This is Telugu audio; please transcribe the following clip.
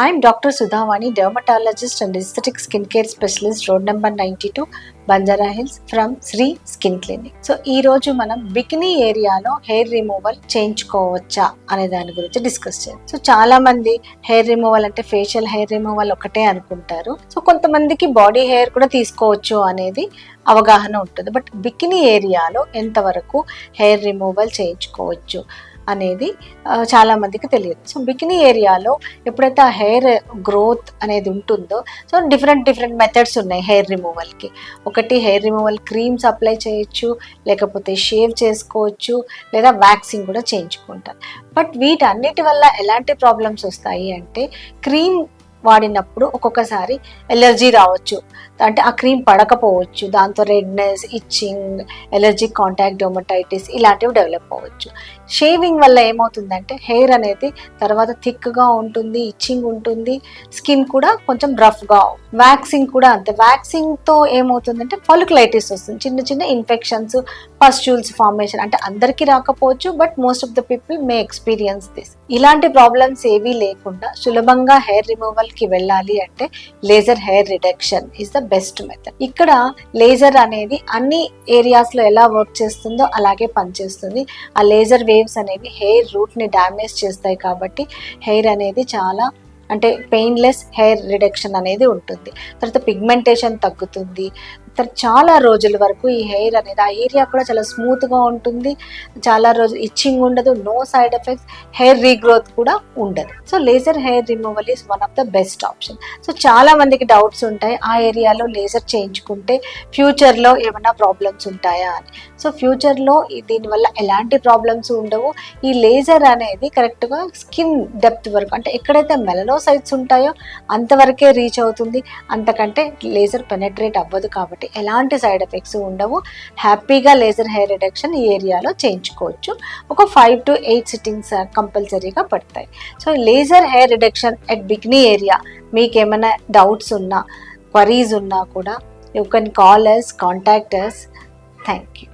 I'm Dr. Sudhavani, dermatologist and aesthetic skincare specialist, road number 92, Banjara hills from Sri skin clinic. So ఈ రోజు మనం బికినీ ఏరియాలో హెయిర్ రిమూవల్ చేయించుకోవచ్చా అనే దాని గురించి డిస్కస్ చేద్దాం. సో చాలా మంది హెయిర్ రిమూవల్ అంటే ఫేషియల్ హెయిర్ రిమూవల్ ఒకటే అనుకుంటారు. సో కొంతమందికి బాడీ హెయిర్ కూడా తీసుకోవచ్చు అనేది అవగాహన ఉంటుంది. బట్ బికినీ ఏరియాలో ఎంతవరకు హెయిర్ రిమూవల్ చేయించుకోవచ్చు అనేది చాలా మందికి తెలియదు. సో బికినీ ఏరియాలో ఎప్పుడైతే ఆ హెయిర్ గ్రోత్ అనేది ఉంటుందో, సో డిఫరెంట్ మెథడ్స్ ఉన్నాయి హెయిర్ రిమూవల్కి. ఒకటి హెయిర్ రిమూవల్ క్రీమ్స్ అప్లై చేయొచ్చు, లేకపోతే షేవ్ చేసుకోవచ్చు, లేదా వ్యాక్సింగ్ కూడా చేయించుకుంటారు. బట్ వీటన్నిటి వల్ల ఎలాంటి ప్రాబ్లమ్స్ వస్తాయి అంటే, క్రీమ్ వాడినప్పుడు ఒక్కొక్కసారి ఎలర్జీ రావచ్చు, అంటే ఆ క్రీమ్ పడకపోవచ్చు, దాంతో redness, itching, allergic contact dermatitis ఇలాంటివి డెవలప్ అవ్వచ్చు. షేవింగ్ వల్ల ఏమవుతుందంటే హెయిర్ అనేది తర్వాత థిక్గా ఉంటుంది, ఇచ్చింగ్ ఉంటుంది, స్కిన్ కూడా కొంచెం రఫ్గా. వ్యాక్సింగ్ కూడా అంతే. వ్యాక్సింగ్తో ఏమవుతుందంటే ఫాలిక్యులైటిస్ వస్తుంది, చిన్న ఇన్ఫెక్షన్స్, పస్ట్యూల్స్ ఫార్మేషన్. అంటే అందరికీ రాకపోవచ్చు, but most of the people may experience this. ఇలాంటి ప్రాబ్లమ్స్ ఏవీ లేకుండా సులభంగా హెయిర్ రిమూవల్కి వెళ్ళాలి అంటే laser hair reduction is the best method. ఇక్కడ లేజర్ అనేది అన్ని ఏరియాస్లో ఎలా వర్క్ చేస్తుందో అలాగే పనిచేస్తుంది. ఆ లేజర్ వేవ్స్ అనేవి హెయిర్ రూట్ని డ్యామేజ్ చేస్తాయి, కాబట్టి హెయిర్ అనేది చాలా అంటే పెయిన్లెస్ హెయిర్ రిడక్షన్ అనేది ఉంటుంది. తర్వాత పిగ్మెంటేషన్ తగ్గుతుంది. తర్వాత చాలా రోజుల వరకు ఈ హెయిర్ అనేది ఆ ఏరియా కూడా చాలా స్మూత్గా ఉంటుంది, చాలా రోజులు ఇచ్చింగ్ ఉండదు, no side effects, hair regrowth కూడా ఉండదు. So laser hair removal is one of the best option. So చాలా మందికి డౌట్స్ ఉంటాయి, ఆ ఏరియాలో లేజర్ చేయించుకుంటే ఫ్యూచర్లో ఏమైనా ప్రాబ్లమ్స్ ఉంటాయా అని. సో ఫ్యూచర్లో దీనివల్ల ఎలాంటి ప్రాబ్లమ్స్ ఉండవు. ఈ లేజర్ అనేది కరెక్ట్గా స్కిన్ డెప్త్ వరకు, అంటే ఎక్కడైతే మెలనోసైట్స్ ఉంటాయో అంతవరకే రీచ్ అవుతుంది, అంతకంటే లేజర్ పెనెట్రేట్ అవ్వదు. కాబట్టి ఎలాంటి సైడ్ ఎఫెక్ట్స్ ఉండవు. హ్యాపీగా లేజర్ హెయిర్ రిడక్షన్ ఈ ఏరియాలో చేయించుకోవచ్చు. ఒక 5 to 8 సిట్టింగ్స్ కంపల్సరీగా పడతాయి. So laser hair reduction at bikini area మీకు ఏమైనా డౌట్స్ ఉన్నా, క్వరీస్ ఉన్నా కూడా you can call us, contact us. Thank you.